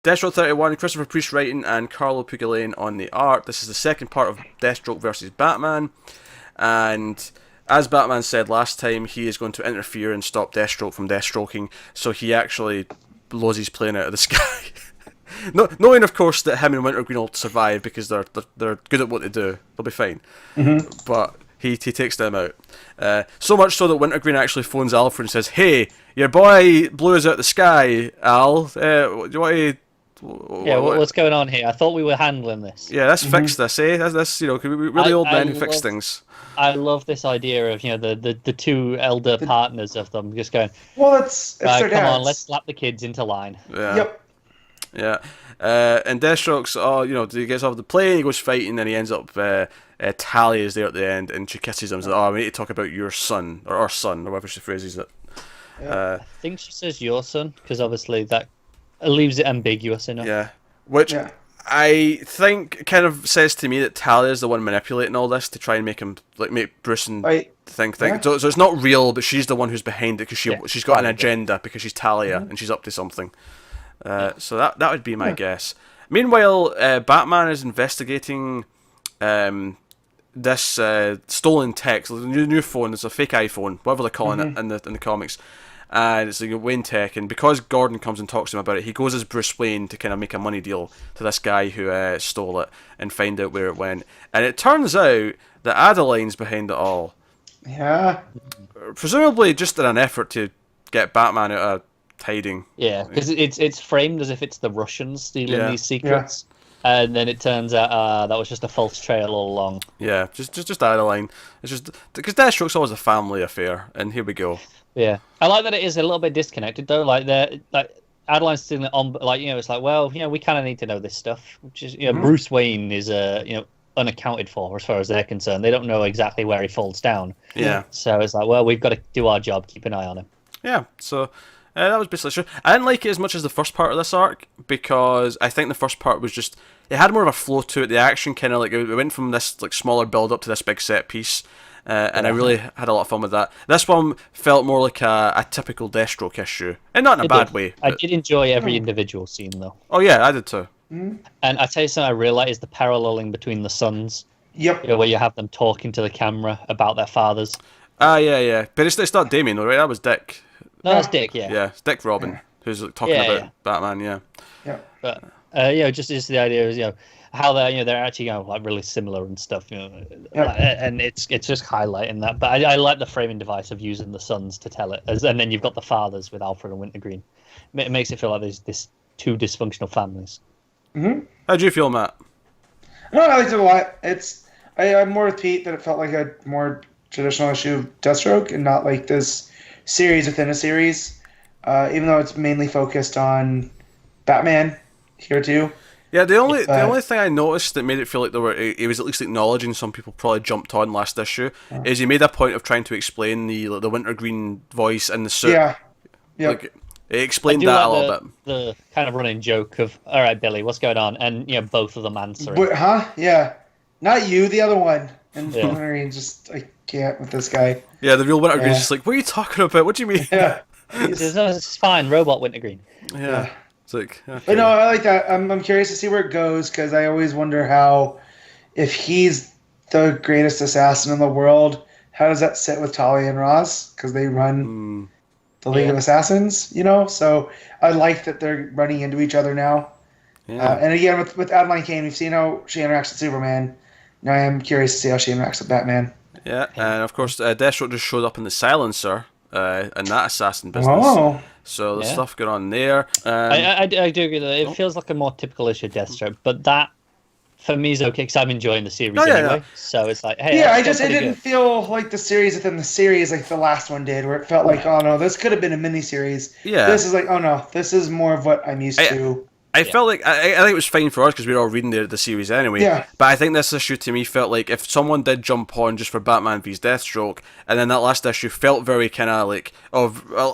Deathstroke 31, Christopher Priest writing and Carlo Pugilane on the art. This is the second part of Deathstroke versus Batman. And as Batman said last time, he is going to interfere and stop Deathstroke from Deathstroking. So he actually blows his plane out of the sky. No, knowing, of course, that him and Wintergreen will survive because they're good at what they do. They'll be fine. But he takes them out. So much so that Wintergreen actually phones Alfred and says, "Hey, your boy blew us out of the sky, Al. Do you want to... What's going on here? I thought we were handling this." Yeah, let's fix this, eh? That's we're the old men who fix things. I love this idea of the two elder partners of them just going. Well, it's their come on, dads. let's slap the kids into line. Yeah. Yep. Yeah. And Deathstroke's, he gets off the plane, he goes fighting, and he ends up. Talia is there at the end, and she kisses him. And says, "Oh, we need to talk about your son or our son, or whatever she phrases it." I think she says your son because obviously that leaves it ambiguous enough. Yeah, which I think kind of says to me that Talia is the one manipulating all this to try and make him make Bruce and think. Yeah. So it's not real, but she's the one who's behind it because she's got an agenda because she's Talia and she's up to something. So that would be my guess. Meanwhile, Batman is investigating this stolen tech, so the new phone. It's a fake iPhone, whatever they're calling it in the comics. And it's like Wayne Tech, and because Gordon comes and talks to him about it, he goes as Bruce Wayne to kind of make a money deal to this guy who stole it and find out where it went. And it turns out that Adeline's behind it all. Yeah. Presumably just in an effort to get Batman out of hiding. Yeah, because it's framed as if it's the Russians stealing these secrets. And then it turns out that was just a false trail all along. Yeah, just Adeline. It's just because Deathstroke's always a family affair, and here we go. Yeah, I like that it is a little bit disconnected though. Like Adeline's still on, it's like, well, we kind of need to know this stuff. Which is, Bruce Wayne is unaccounted for as far as they're concerned. They don't know exactly where he falls down. Yeah. So it's like, well, we've got to do our job, keep an eye on him. Yeah. So. That was basically true. I didn't like it as much as the first part of this arc because I think the first part was just it had more of a flow to it. The action kind of it went from this smaller build up to this big set piece, and I really had a lot of fun with that. This one felt more like a typical Deathstroke issue, and not in a bad way. I did enjoy every individual scene though. Oh yeah, I did too. And I tell you something, I really like is the paralleling between the sons. Yep. Where you have them talking to the camera about their fathers. Yeah. But it's not Damien though, right? That was Dick. No, that's Dick, yeah. Yeah, it's Dick Robin, who's talking about Batman, Yeah. But, just the idea is, how they're actually, really similar and stuff, and it's just highlighting that. But I like the framing device of using the sons to tell it, and then you've got the fathers with Alfred and Wintergreen. It makes it feel like there's this two dysfunctional families. How do you feel, Matt? No, I liked it a lot. I'm more with Pete that it felt like a more traditional issue of Deathstroke and not like this series within a series, even though it's mainly focused on Batman here too. Yeah, the only thing I noticed that made it feel like he was at least acknowledging some people probably jumped on last issue is he made a point of trying to explain the Wintergreen voice and the suit. Yeah. He explained that a little bit. The kind of running joke of, all right, Billy, what's going on? And both of them answering. Yeah, not you, the other one. And Wintergreen I can't with this guy. Yeah, the real Wintergreen's just like, what are you talking about? What do you mean? Yeah. It's fine, robot Wintergreen. Yeah. It's like, okay. But no, I like that. I'm curious to see where it goes because I always wonder how, if he's the greatest assassin in the world, how does that sit with Talia and Ross? Because they run the League of Assassins, So I like that they're running into each other now. Yeah. And again, with Adeline Kane, we've seen how she interacts with Superman. Now I am curious to see how she interacts with Batman. Yeah, and of course, Deathstroke just showed up in the Silencer and that assassin business. Oh. So there's stuff going on there. I do agree that it feels like a more typical issue of Deathstroke, but that for me is okay because I'm enjoying the series anyway. Yeah. So it's like, hey, it didn't feel like the series within the series like the last one did, where it felt like, oh no, this could have been a miniseries. Yeah. This is like, oh no, this is more of what I'm used to. I felt like I think it was fine for us because we were all reading the series anyway. Yeah. But I think this issue to me felt like if someone did jump on just for Batman vs Deathstroke, and then that last issue felt very kind of like a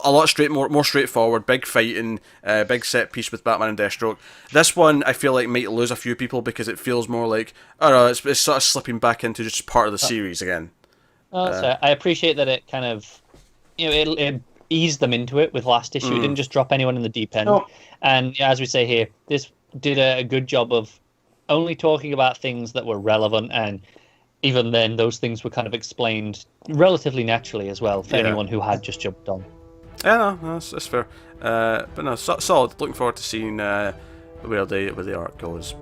lot more straightforward, big fighting, big set piece with Batman and Deathstroke. This one I feel like might lose a few people because it feels more like I don't know, it's sort of slipping back into just part of the series again. So I appreciate that it kind of it eased them into it with last issue. It didn't just drop anyone in the deep end. No. And as we say here, this did a good job of only talking about things that were relevant, and even then, those things were kind of explained relatively naturally as well for anyone who had just jumped on. Yeah, no, that's fair. But no, solid. Looking forward to seeing where the arc goes.